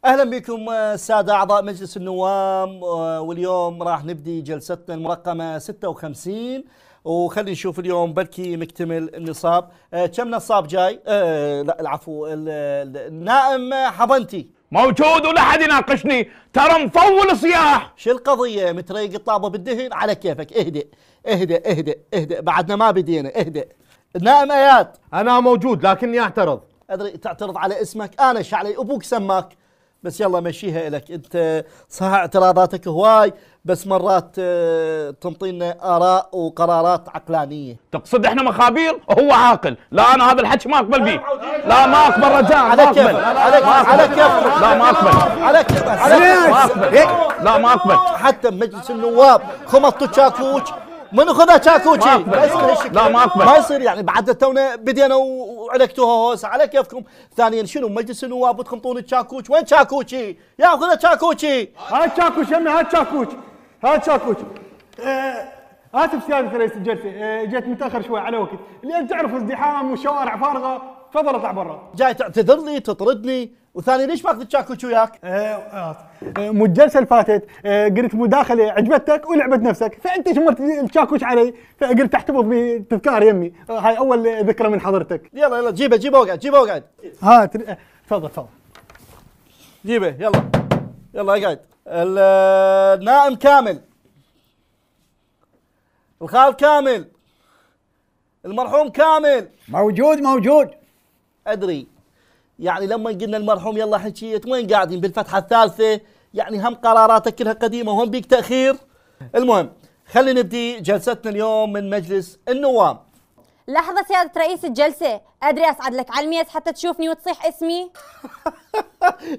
اهلا بكم الساده اعضاء مجلس النواب، واليوم راح نبدي جلستنا المرقمه 56. وخلينا نشوف اليوم بلكي مكتمل النصاب. كم نصاب جاي؟ لا العفو، النائم حضنتي موجود ولا حد يناقشني، ترى مفول صياح. شو القضيه؟ متريق الطابه بالدهن على كيفك. اهدئ اهدئ اهدئ اهدئ، بعدنا ما بدينا. اهدئ. النائم اياد انا موجود لكني اعترض. ادري تعترض على اسمك، انا ايش علي؟ ابوك سماك. بس يلا مشيها إلك انت. صح اعتراضاتك هواي، بس مرات تنطينا آراء وقرارات عقلانية. تقصد احنا مخابير وهو عاقل؟ لا انا هذا الحكي ما اقبل به. لا ما اقبل رجاء، على كيفك على كيفك. لا ما اقبل على كيفك ما اقبل. لا ما اقبل. حتى بمجلس النواب خمطتوا تشاكوش، منو خذها تشاكوشي؟ ما يصير هالشكل. لا ما اقبل. ما يصير يعني بعد تونا بدينا وعلقتوها هوس. على كيفكم. ثانيا شنو مجلس النواب بتخمطون تشاكوش؟ وين تشاكوشي؟ يا خذها تشاكوشي. هات شاكوش يمي، هات شاكوش، هات شاكوش. اسف سيادة رئيس الجلسة، جيت متاخر شوي على وقت، لان تعرف ازدحام والشوارع فارغه، تفضل اطلع برا. جاي تعتذر لي تطردني، وثاني ليش ماخذ تشاكوش وياك؟ مو الجلسه اللي فاتت قلت مداخله عجبتك ولعبت نفسك، فانت شمرت الشاكوش علي، فقلت تحتفظ بتذكار يمي، هاي اول ذكرى من حضرتك. يلا يلا جيبه واقعد، جيبه واقعد. هات تفضل تفضل. جيبه يلا يلا اقعد. النائم كامل، الخال كامل، المرحوم كامل. موجود. ادري يعني لما قلنا المرحوم يلا حكيت، وين قاعدين بالفتحه الثالثه؟ يعني هم قراراتك كلها قديمه وهم بيك تاخير. المهم خلينا نبدي جلستنا اليوم من مجلس النواب. لحظة سيادة رئيس الجلسة، أدري أصعد لك على الميز حتى تشوفني وتصيح اسمي؟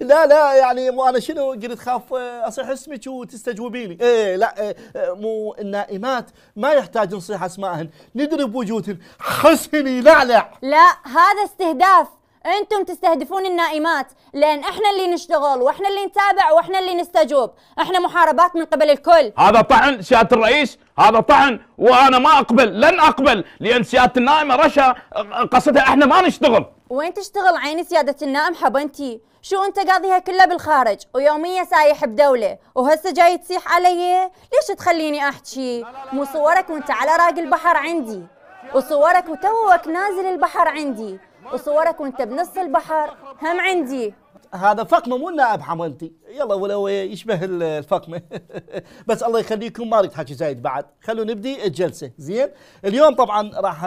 لا يعني مو انا شنو قلت خاف اصيح اسمك وتستجوبيني. ايه لا مو النائمات ما يحتاج نصيح اسمائهن، ندري بوجودهن. حسني لعلع. لا هذا استهداف، انتم تستهدفون النائمات، لان احنا اللي نشتغل واحنا اللي نتابع واحنا اللي نستجوب، احنا محاربات من قبل الكل. هذا طعن سيادة الرئيس، هذا طعن، وانا ما اقبل، لن اقبل، لان سيادة النائمة رشا قصدها احنا ما نشتغل. وين تشتغل عيني سيادة النائم حبنتي؟ شو انت قاضيها كلها بالخارج ويوميا سايح بدولة، وهسه جاي تصيح علي؟ ليش تخليني احكي؟ مو صورك وانت على راق البحر عندي، وصورك وتوك نازل البحر عندي، وصورك وانت بنص البحر هم عندي. هذا فقمه مو النائب حملتي. يلا ولو يشبه الفقمه. بس الله يخليكم ما اريد حكي زايد بعد، خلونا نبدي الجلسه. زين اليوم طبعا راح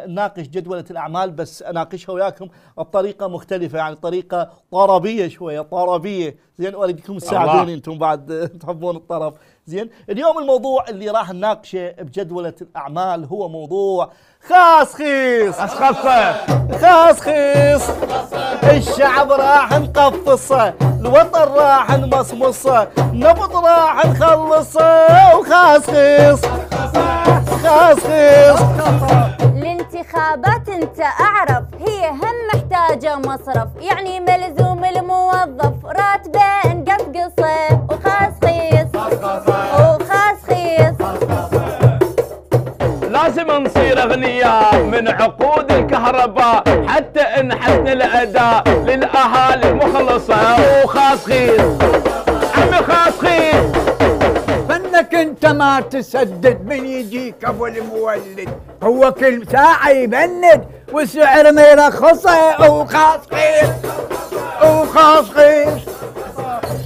نناقش جدوله الاعمال، بس اناقشها وياكم بطريقه مختلفه، يعني طريقه طربيه شويه، طربيه. زين واريدكم تساعدوني انتم بعد تحبون الطرب. زين اليوم الموضوع اللي راح نناقشه بجدوله الاعمال هو موضوع خاص خيص. خاص خيص. الشعب راح نقفصه، الوطن راح نمصمصه، نبض راح نخلصه، وخاص خيص. خاص خيص. الانتخابات انت اعرف هي هم محتاجة مصرف، يعني ملزوم الموظف راتبه نقصقصه، وخاص خيص وخاص خيص. لازم نصير اغنياء من عقود الكهرباء، حتى نحسن الاداء للاهالي المخلصه، وخاص خيص. عمي خاص خيص. فنك انت ما تسدد من يجيك ابو المولد، هو كل ساعة يبند والسعر ما يرخصه، وخاص خيص وخاص خيص.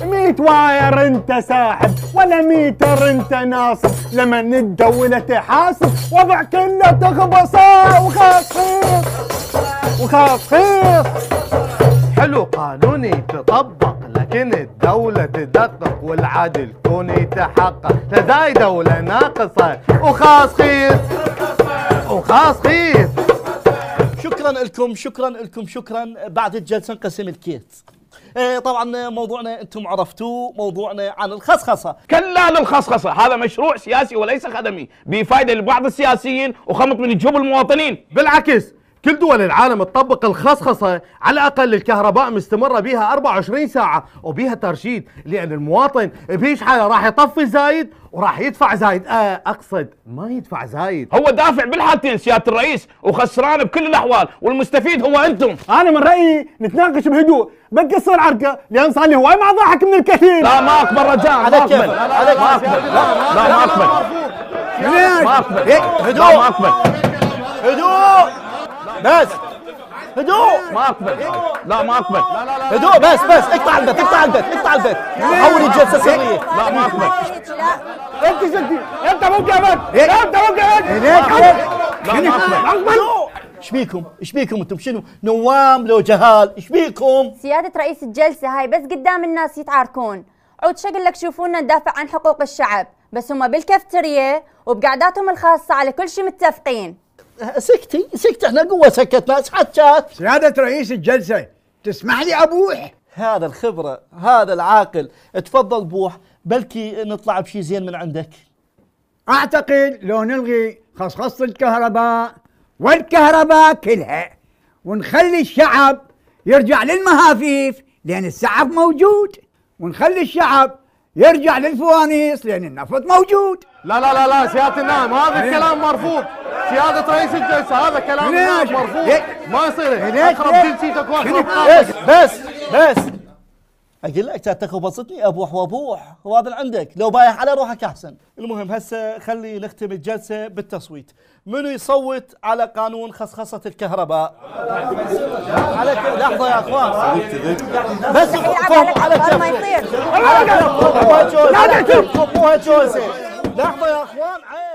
100 واير انت ساحب ولا متر انت ناصب، لما الدولة تحاسب وضع كله تخبصه، وخاص خيص وخاص خيص. حلو قانوني تطبق، لكن الدولة تدقق والعدل كون يتحقق، لذاي دولة ناقصة، وخاص خيص وخاص خيص. شكرا لكم شكرا لكم شكرا. بعد الجلسة نقسم الكيت. طبعا موضوعنا انتم عرفتوه، موضوعنا عن الخصخصه. كلا للخصخصه، هذا مشروع سياسي وليس خدمي، بفائده لبعض السياسيين وخمط من جيوب المواطنين. بالعكس كل دول العالم تطبق الخصخصة، على الأقل الكهرباء مستمرة بيها 24 ساعة وبيها ترشيد، لأن المواطن بيشحن راح يطفي زايد وراح يدفع زايد. أقصد ما يدفع زايد. هو دافع بالحالتين سيادة الرئيس وخسران بكل الأحوال، والمستفيد هو أنتم. انا من رايي نتناقش بهدوء، بقصر عركه لان صار لي هواي مع ضاحك من الكثير. لا ما أقبل رجاء، ما أقبل. عليك ما أقبل. لا ما أقبل. ما أقبل. هدوء. لا ما أقبل. هدوء بس، هدوء. ما أقبل. لا ما أقبل. هدوء بس اقطع البيت، اقطع البيت، اقطع البيت. حول الجلسة سرية. لا ما أقبل. انت سكتي، انت مو قاعد، انت مو قاعد. لا ما أقبل. ايش بيكم انتم؟ شنو نوام لو جهال؟ ايش بيكم؟ سيادة رئيس الجلسة هاي بس قدام الناس يتعاركون، عود شكل لك شوفونا ندافع عن حقوق الشعب، بس هم بالكافترية وبقعداتهم الخاصة على كل شيء متفقين. سكتي احنا قوة سكتنا، ايش حكات؟ سيادة رئيس الجلسة تسمح لي أبوح؟ هذا الخبرة، هذا العاقل، تفضل بوح، بلكي نطلع بشي زين من عندك. أعتقد لو نلغي خصخصة الكهرباء والكهرباء كلها ونخلي الشعب يرجع للمهافيف لأن السعف موجود، ونخلي الشعب يرجع للفوانيس لأن النفط موجود. لا سيادة النائب، هذا الكلام مرفوض. سيادة رئيس الجلسة هذا كلام النائب مرفوض. ما يصير. اقرب جنسيتك بس اقول لك تاخذ بسطني ابوح وابوح، وهذا اللي عندك، لو بايح على روحك احسن. المهم هسه خلي نختم الجلسه بالتصويت. منو يصوت على قانون خصخصه الكهرباء؟ لحظه يا اخوان، بس قوموا على كفكم، على كفكم، مو هالجوزه، لحظه يا اخوان، عيب.